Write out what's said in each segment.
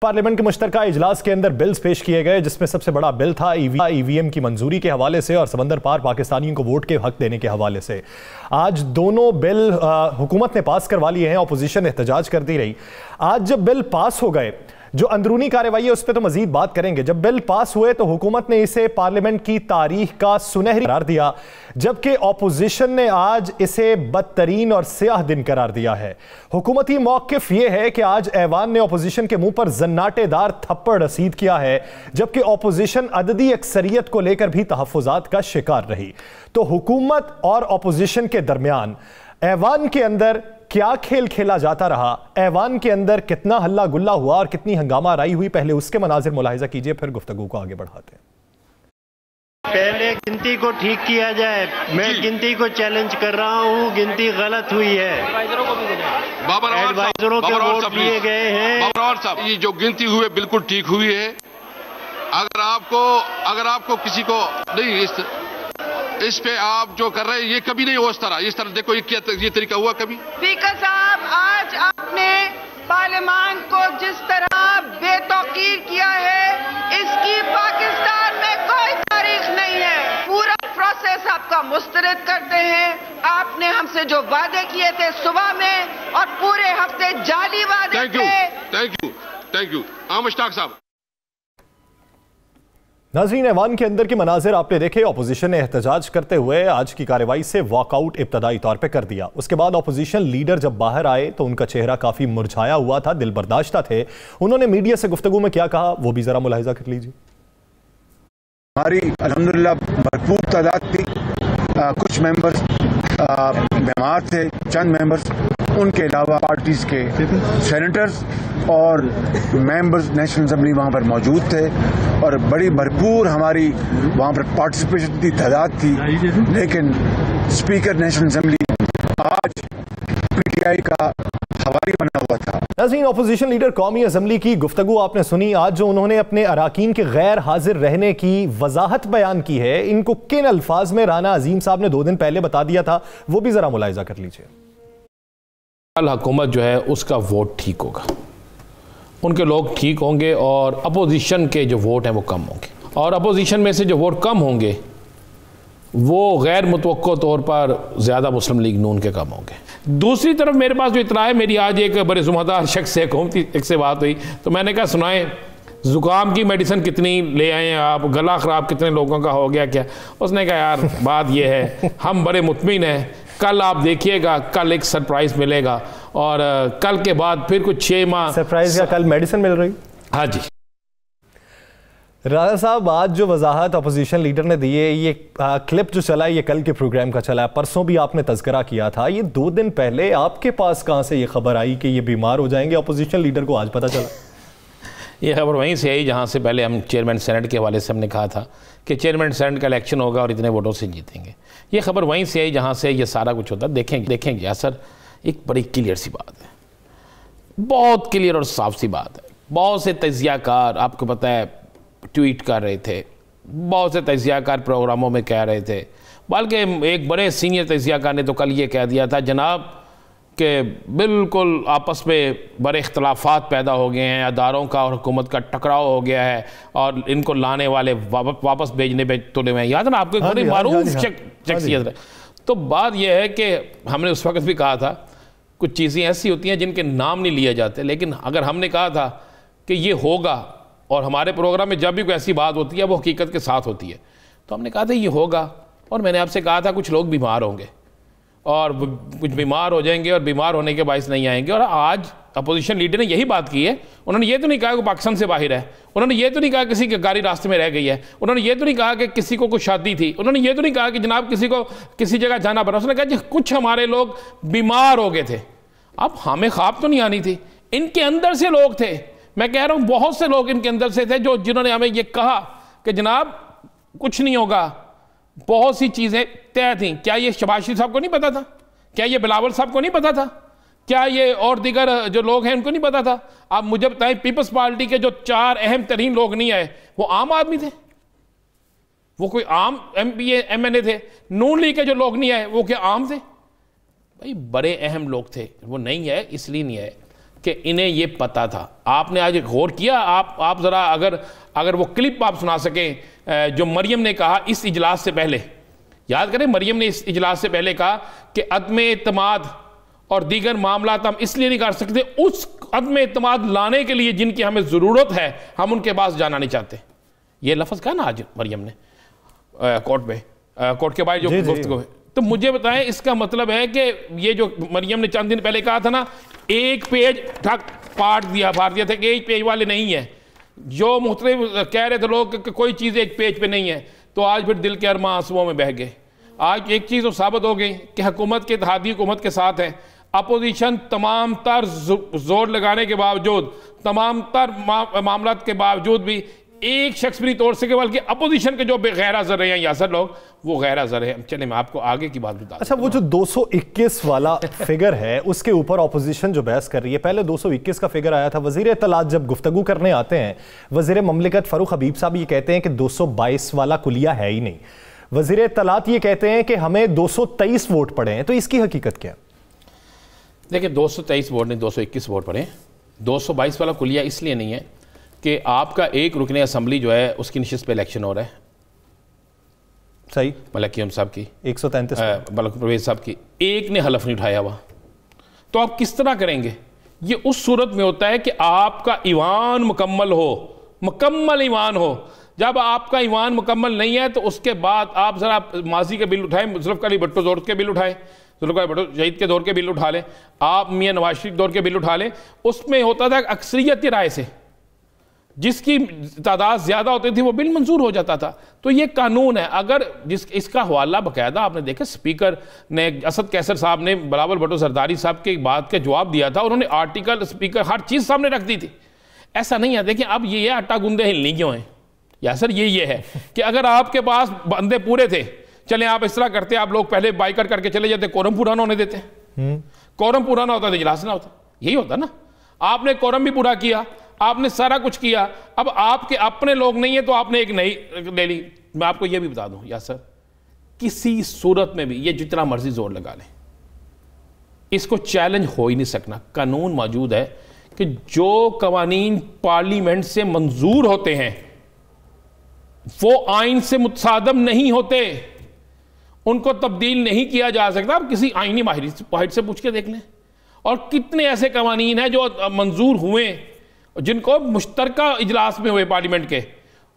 Parliament के मुश्तरका इजलास के अंदर बिल्स पेश किए गए, जिसमें सबसे बड़ा बिल था ईवीएम की मंजूरी के हवाले से और समंदर पार पाकिस्तानियों को वोट के हक देने के हवाले से। आज दोनों बिल हुकूमत ने पास करवा लिए हैं, अपोजिशन एहतजाज करती रही। आज जब बिल पास हो गए, जो अंदरूनी कार्रवाई है उस पर तो मजीद बात करेंगे। जब बिल पास हुए तो हुकूमत ने इसे पार्लियामेंट की तारीख का सुनहरी करार दिया, जबकि ऑपोजिशन ने आज इसे बदतरीन और स्याह दिन करार दिया है। हुकूमती मौक़िफ़ यह है कि आज ऐवान ने ऑपोजिशन के मुंह पर जन्नाटेदार थप्पड़ रसीद किया है, जबकि ऑपोजिशन अददी अक्सरियत को लेकर भी तहफ़्फ़ुज़ात का शिकार रही। तो हुकूमत और ऑपोजिशन के दरमियान ऐवान के अंदर क्या खेल खेला जाता रहा, ऐवान के अंदर कितना हल्ला गुल्ला हुआ और कितनी हंगामा आराई हुई, पहले उसके मनाजिर मुलाहिजा कीजिए, फिर गुफ्तगू को आगे बढ़ाते हैं। पहले गिनती को ठीक किया जाए। मैं गिनती को चैलेंज कर रहा हूँ, गिनती गलत हुई है। एडवाइजरों के वोट लिए गए हैं। ये जो गिनती हुई है बिल्कुल ठीक हुई है। अगर आपको किसी को नहीं इस पे आप जो कर रहे हैं ये कभी नहीं हो इस तरह देखो ये तरीका हुआ कभी। स्पीकर साहब, आज आपने पार्लियामान को जिस तरह बेतौकीर किया है, इसकी पाकिस्तान में कोई तारीख नहीं है। पूरा प्रोसेस आपका मुस्तरद करते हैं। आपने हमसे जो वादे किए थे सुबह में और पूरे हफ्ते जाली वादे थे। थैंक यू मुश्ताक साहब। नाज़रीन, ऐवान के अंदर के मनाजिर आपने देखे। ऑपोजिशन ने एहतजाज करते हुए आज की कार्रवाई से वॉकआउट इब्तदाई तौर पे कर दिया। उसके बाद ऑपोजिशन लीडर जब बाहर आए तो उनका चेहरा काफ़ी मुरझाया हुआ था, दिल बर्दाश्ता थे। उन्होंने मीडिया से गुफ्तगू में क्या कहा वो भी ज़रा मुलाहिजा कर लीजिए। हमारी अल्हम्दुलिल्लाह भरपूर तादाद थी। कुछ मेंबर्स बीमार थे, चंद मेंबर्स, उनके अलावा पार्टीज के सेनेटर्स और मेंबर्स नेशनल असेंबली वहां पर मौजूद थे और बड़ी भरपूर हमारी वहां पर पार्टिसिपेशन की तादाद थी। लेकिन स्पीकर नेशनल असेंबली आज पीटीआई का हवारी बना हुआ था। नाज़रीन, ऑपोजिशन लीडर कौमी असेंबली की गुफ्तगू आपने सुनी। आज जो उन्होंने अपने अराकीन के गैर हाजिर रहने की वजाहत बयान की है, इनको किन अल्फाज में राना अजीम साहब ने 2 दिन पहले बता दिया था, वो भी जरा मुलाहिजा कर लीजिए। कल हुकूमत जो है उसका वोट ठीक होगा, उनके लोग ठीक होंगे और अपोजिशन के जो वोट हैं वो कम होंगे, और अपोजिशन में से जो वोट कम होंगे वो गैर मुतवक्को तौर पर ज़्यादा मुस्लिम लीग नून के कम होंगे। दूसरी तरफ मेरे पास जो इतना है, मेरी आज एक बड़े ज़िम्मेदार शख्स से हुकूमती एक से बात हुई तो मैंने कहा सुनाएं ज़ुकाम की मेडिसिन कितनी ले आए हैं आप, गला ख़राब कितने लोगों का हो गया क्या। उसने कहा यार बात यह है, हम बड़े मुतमिन हैं, कल आप देखिएगा, कल एक सरप्राइज़ मिलेगा और कल के बाद फिर कुछ 6 माह सरप्राइज़ का कल मेडिसिन मिल रही। हाँ जी राजा साहब, आज जो वजाहत अपोजिशन लीडर ने दी है, ये क्लिप जो चला है ये कल के प्रोग्राम का चला है, परसों भी आपने तज़किरा किया था। ये 2 दिन पहले आपके पास कहाँ से ये खबर आई कि ये बीमार हो जाएंगे? अपोजिशन लीडर को आज पता चला? ये खबर वहीं से आई जहाँ से पहले हम चेयरमैन सेनेट के हवाले से हमने कहा था कि चेयरमैन सेनेट का इलेक्शन होगा और इतने वोटों से जीतेंगे। ये खबर वहीं से आई जहाँ से ये सारा कुछ होता। देखेंगे सर, एक बड़ी क्लियर सी बात है, बहुत क्लियर और साफ सी बात है। बहुत से तजियाकार आपको पता है ट्वीट कर रहे थे, बहुत से तजियाकार प्रोग्रामों में कह रहे थे, बल्कि एक बड़े सीनियर तजियाकार ने तो कल ये कह दिया था जनाब कि बिल्कुल आपस में बड़े इख्तलाफात पैदा हो गए हैं, अदारों का और हुकूमत का टकराव हो गया है और इनको लाने वाले वापस भेजने पे तुले हुए हैं। याद है ना आपको, बड़ी मारूफ शख्सियत है। तो बात यह है कि हमने उस वक्त भी कहा था कुछ चीज़ें ऐसी होती हैं जिनके नाम नहीं लिए जाते, लेकिन अगर हमने कहा था कि ये होगा और हमारे प्रोग्राम में जब भी कोई ऐसी बात होती है वो हकीकत के साथ होती है, तो हमने कहा था ये होगा। और मैंने आपसे कहा था कुछ लोग बीमार होंगे और कुछ बीमार हो जाएंगे और बीमार होने के बायस नहीं आएंगे। और आज अपोजिशन लीडर ने यही बात की है। उन्होंने ये तो नहीं कहा कि पाकिस्तान से बाहर है, उन्होंने ये तो नहीं कहा किसी की गाड़ी रास्ते में रह गई है, उन्होंने ये तो नहीं कहा कि किसी को कुछ शादी थी, उन्होंने ये तो नहीं कहा कि जनाब किसी को किसी जगह जाना पड़ा। उसने कहा कि कुछ हमारे लोग बीमार हो गए थे। अब हमें ख्वाब तो नहीं आनी थी, इनके अंदर से लोग थे, मैं कह रहा हूं बहुत से लोग इनके अंदर से थे जिन्होंने हमें ये कहा कि जनाब कुछ नहीं होगा। बहुत सी चीज़ें तय थी। क्या ये शहबाज शरीफ साहब को नहीं पता था? क्या ये बिलावल साहब को नहीं पता था? क्या ये और दीगर जो लोग हैं उनको नहीं पता था? आप मुझे बताएं, पीपल्स पार्टी के जो 4 अहम तरीन लोग नहीं आए वो आम आदमी थे? वो कोई आम MP MNA थे? नून लीग के जो लोग नहीं आए वो क्या आम थे? भाई बड़े अहम लोग थे। वो नहीं है इसलिए नहीं है कि इन्हें ये पता था। आपने आज गौर किया, आप ज़रा अगर वो क्लिप आप सुना सकें जो मरियम ने कहा इस इजलास से पहले, याद करें मरियम ने इस इजलास से पहले कहा कि अदम एतमाद और दीगर मामला हम इसलिए नहीं कर सकते, उस अदम एतमाद लाने के लिए जिनकी हमें ज़रूरत है हम उनके पास जाना नहीं चाहते। ये लफ्ज़ कहा ना आज मरियम ने कोर्ट में, कोर्ट के बाहर जो गुफ्तगू है। तो मुझे बताएं इसका मतलब है कि ये जो मरियम ने चंद दिन पहले कहा था ना, एक पेज ठक फाड़ दिया था कि एक पेज वाले नहीं है, जो मुख्तलिफ कह रहे थे लोग कि कोई चीज़ एक पेज पे नहीं है, तो आज फिर दिल के अरमा आंसुओं में बह गए। आज एक चीज़ तो साबित हो गई कि हुकूमत के इत्तेहादी हुकूमत के साथ है, अपोजिशन तमाम तर जोर लगाने के बावजूद, तमाम तर मामला के बावजूद भी एक शख्स भी नहीं तोड़ सके, बल्कि अपोजिशन के जो गैर हाज़िर रहे हैं यासर लोग, वो गैर हाज़िर है। चले मैं आपको आगे की बात बता। अच्छा, वो जो 221 वाला फिगर है उसके ऊपर अपोजिशन जो बहस कर रही है, पहले 221 का फिगर आया था। वजीर इत्तलात जब गुफ्तगू करने आते हैं, वजीर ममलिकत फारूक हबीब साहब ये कहते हैं कि 222 वाला कुलिया है ही नहीं। वजीर इत्तलात ये कहते हैं कि हमें 223 वोट पड़े हैं, तो इसकी हकीकत क्या है? देखिए 223 वोट नहीं, 221 वोट पड़े। 222 वाला कुलिया इसलिए नहीं है कि आपका एक रुकने असम्बली जो है उसकी नशिस्त पे इलेक्शन हो रहा है, सही, मलक कीम साहब की 133 मलक परवेज साहब की, एक ने हलफ नहीं उठाया हुआ, तो आप किस तरह करेंगे? ये उस सूरत में होता है कि आपका ईवान मुकम्मल हो, मुकम्मल ईवान हो। जब आपका ईवान मुकम्मल नहीं है तो उसके बाद आप ज़रा माजी के बिल उठाएं, जुल्फ़िकार भुट्टो दौर के बिल उठाएं, जुल्फ़िकार भुट्टो शहीद के दौर के बिल उठा लें, आप मियाँ नवाज शरीफ दौर के बिल उठा लें। उसमें होता था अक्सरियत राय से जिसकी तादाद ज़्यादा होती थी वो बिल मंजूर हो जाता था। तो ये कानून है। अगर इसका हवाला बाकायदा आपने देखा, स्पीकर ने असद कैसर साहब ने बिलावल भुट्टो जरदारी साहब के बात का जवाब दिया था, उन्होंने आर्टिकल स्पीकर हर चीज़ सामने रख दी थी। ऐसा नहीं है, देखिए अब ये आटा गूंदे हिलनी क्यों है या सर, ये है कि अगर आपके पास बंदे पूरे थे, चले आप इस तरह करते, आप लोग पहले बाइकआउट करके चले जाते, कोरम पूरा ना होने देते, कोरम पूरा ना होता तो इजलास ना होता, यही होता ना। आपने कोरम भी पूरा किया, आपने सारा कुछ किया, अब आपके अपने लोग नहीं है तो आपने एक नई ले ली। मैं आपको यह भी बता दूं या सर, किसी सूरत में भी ये जितना मर्जी जोर लगा लें, इसको चैलेंज हो ही नहीं सकना। कानून मौजूद है कि जो कवानीन पार्लियामेंट से मंजूर होते हैं वो आइन से मुतसादम नहीं होते, उनको तब्दील नहीं किया जा सकता। आप किसी आइनी माहिर से पूछ के देख लें, और कितने ऐसे कवानीन हैं जो मंजूर हुए जिनको मुश्तरका इजलास में हुए पार्लियामेंट के,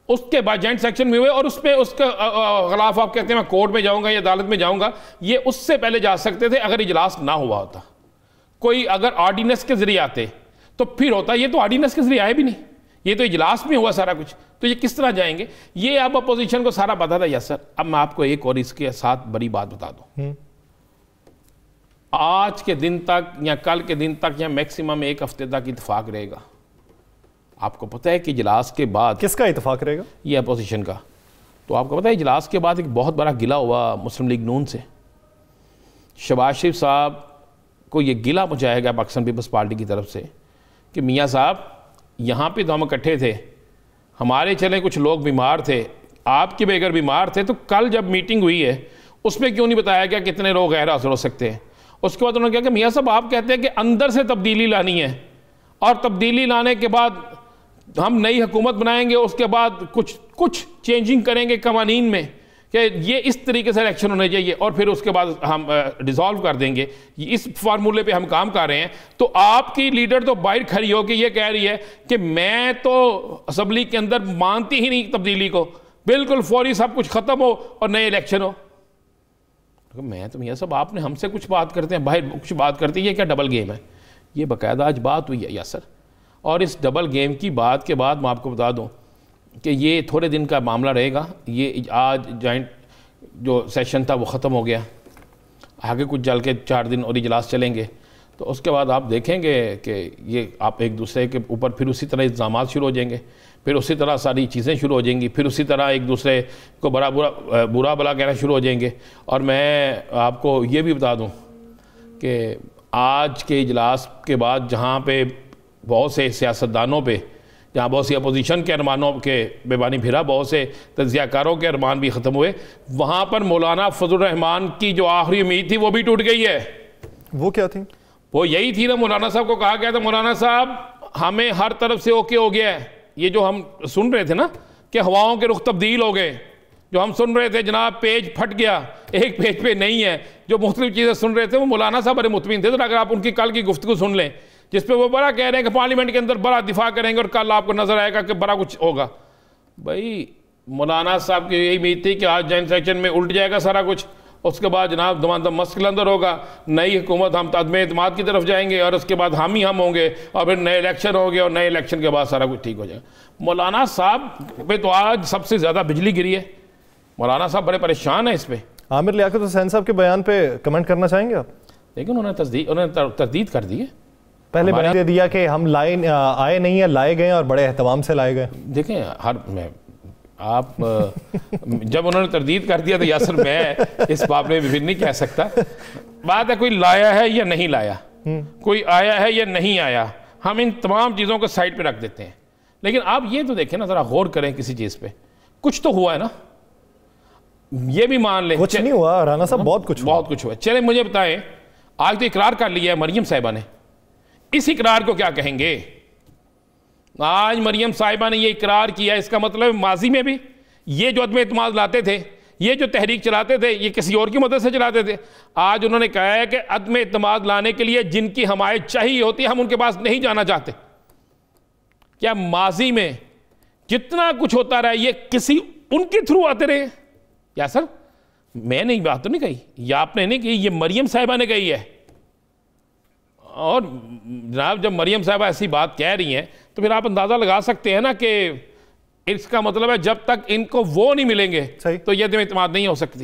उसके बाद जॉइंट सेक्शन में हुए, और उसके खिलाफ आप कहते हैं मैं कोर्ट में जाऊंगा या अदालत में जाऊंगा, ये उससे पहले जा सकते थे अगर इजलास ना हुआ होता। कोई अगर ऑर्डिनेंस के जरिए आते तो फिर होता, ये तो ऑर्डिनेंस के जरिए आए भी नहीं, ये तो इजलास में हुआ सारा कुछ, तो ये किस तरह जाएंगे? ये अब अपोजिशन को सारा पता था। यस सर, अब मैं आपको एक और इसके साथ बड़ी बात बता दूं, आज के दिन तक या कल के दिन तक या मैक्सिमम एक हफ्ते तक इत्तेफाक रहेगा। आपको पता है कि इजलास के बाद किसका इत्तेफाक रहेगा? ये अपोजिशन का। तो आपको पता है इजलास के बाद एक बहुत बड़ा गिला हुआ मुस्लिम लीग नून से, शहबाज शरीफ साहब को ये गिला पहुँचाएगा पाकिस्तान पीपल्स पार्टी की तरफ से कि मियाँ साहब यहाँ पे तो हम इकट्ठे थे, हमारे चले कुछ लोग बीमार थे, आपके भी अगर बीमार थे तो कल जब मीटिंग हुई है उसमें क्यों नहीं बताया गया कितने लोग गैर हाजिर हो सकते हैं? उसके बाद उन्होंने कहा कि मियाँ साहब आप कहते हैं कि अंदर से तब्दीली लानी है, और तब्दीली लाने के बाद हम नई हुकूमत बनाएंगे, उसके बाद कुछ चेंजिंग करेंगे कवानीन में कि ये इस तरीके से इलेक्शन होने चाहिए, और फिर उसके बाद हम डिसॉल्व कर देंगे। इस फार्मूले पे हम काम कर रहे हैं। तो आपकी लीडर तो बाहर खड़ी हो के ये कह रही है कि मैं तो असम्बली के अंदर मानती ही नहीं तब्दीली को, बिल्कुल फौरी सब कुछ ख़त्म हो और नए इलेक्शन हो। तो मैं तो मियाँ साहब आपने हमसे कुछ बात करते हैं, बाहर कुछ बात करते हैं, ये क्या डबल गेम है? ये बाकायदा आज बात हुई है या सर। और इस डबल गेम की बात के बाद मैं आपको बता दूं कि ये थोड़े दिन का मामला रहेगा। ये आज जॉइंट जो सेशन था वो ख़त्म हो गया, आगे कुछ जल के 4 दिन और इजलास चलेंगे, तो उसके बाद आप देखेंगे कि ये आप एक दूसरे के ऊपर फिर उसी तरह इल्ज़ाम शुरू हो जाएंगे, फिर उसी तरह सारी चीज़ें शुरू हो जाएंगी, फिर उसी तरह एक दूसरे को बुरा भला कहना शुरू हो जाएंगे। और मैं आपको ये भी बता दूँ कि आज के इजलास के बाद जहाँ पे बहुत से सियासतदानों पे, जहाँ बहुत सी अपोजिशन के अरमानों के बेबानी फिरा, बहुत से तज्जियाकारों के अरमान भी ख़त्म हुए, वहाँ पर मौलाना फजल रहमान की जो आखिरी उम्मीद थी वो भी टूट गई है। वो क्या थी? वो यही थी ना, मौलाना साहब को कहा गया था मौलाना साहब हमें हर तरफ से ओके हो गया है। ये जो हम सुन रहे थे ना कि हवाओं के रुख तब्दील हो गए, जो हम सुन रहे थे जनाब पेज फट गया, एक पेज पे नहीं है, जो मुख्तलिफ चीज़ें सुन रहे थे, वो मौलाना साहब बड़े मुतमिन थे। तो अगर आप उनकी कल की गुफ्तगू सुन लें जिस पे वो बड़ा कह रहे हैं कि पार्लियामेंट के अंदर बड़ा दिफा करेंगे और कल आपको नजर आएगा कि बड़ा कुछ होगा। भाई मौलाना साहब की यही उम्मीद थी कि आज जॉइंट सेक्शन में उल्ट जाएगा सारा कुछ, उसके बाद जनाब दमादम मस्क अंदर होगा, नई हुकूमत, हम अदम एतमाद की तरफ जाएंगे और उसके बाद हम ही हम होंगे और फिर नए इलेक्शन होंगे और नए इलेक्शन के बाद सारा कुछ ठीक हो जाएगा। मौलाना साहब पे तो आज सबसे ज़्यादा बिजली गिरी है। मौलाना साहब बड़े परेशान हैं इस पर। आमिर लियाकत हुसैन साहब के बयान पे कमेंट करना चाहेंगे आप? लेकिन उन्होंने तरदीद कर दी है। पहले बयान दे दिया कि हम आए नहीं है, लाए गए और बड़े एहतमाम से लाए गए। देखें आप जब उन्होंने तरदीद कर दिया तो यासर मैं इस मामले में भी नहीं कह सकता। बात है कोई लाया है या नहीं लाया, कोई आया है या नहीं आया, हम इन तमाम चीज़ों को साइड पे रख देते हैं। लेकिन आप ये तो देखें ना, ज़रा गौर करें किसी चीज़ पे, कुछ तो हुआ है ना, ये भी मान लें। कुछ नहीं हुआ राना साहब, बहुत कुछ हुआ। चले मुझे बताएं, आज तो इकरार कर लिया है मरियम साहिबा ने, इस इकरार को क्या कहेंगे? आज मरियम साहिबा ने ये इकरार किया, इसका मतलब माजी में भी ये जो अदम एतमाद लाते थे, ये जो तहरीक चलाते थे, ये किसी और की मदद से चलाते थे। आज उन्होंने कहा है कि अदम एतमाद लाने के लिए जिनकी हमायत चाहिए होती है हम उनके पास नहीं जाना चाहते। क्या माजी में जितना कुछ होता रहा ये किसी उनके थ्रू आते रहे? या सर मैंने ये बात तो नहीं कही, या आपने नहीं कही, ये मरियम साहिबा ने कही है। और जनाब जब मरियम साहिबा ऐसी बात कह रही हैं तो फिर आप अंदाज़ा लगा सकते हैं ना कि इसका मतलब है जब तक इनको वो नहीं मिलेंगे तो ये अदम एतमाद नहीं हो सकती।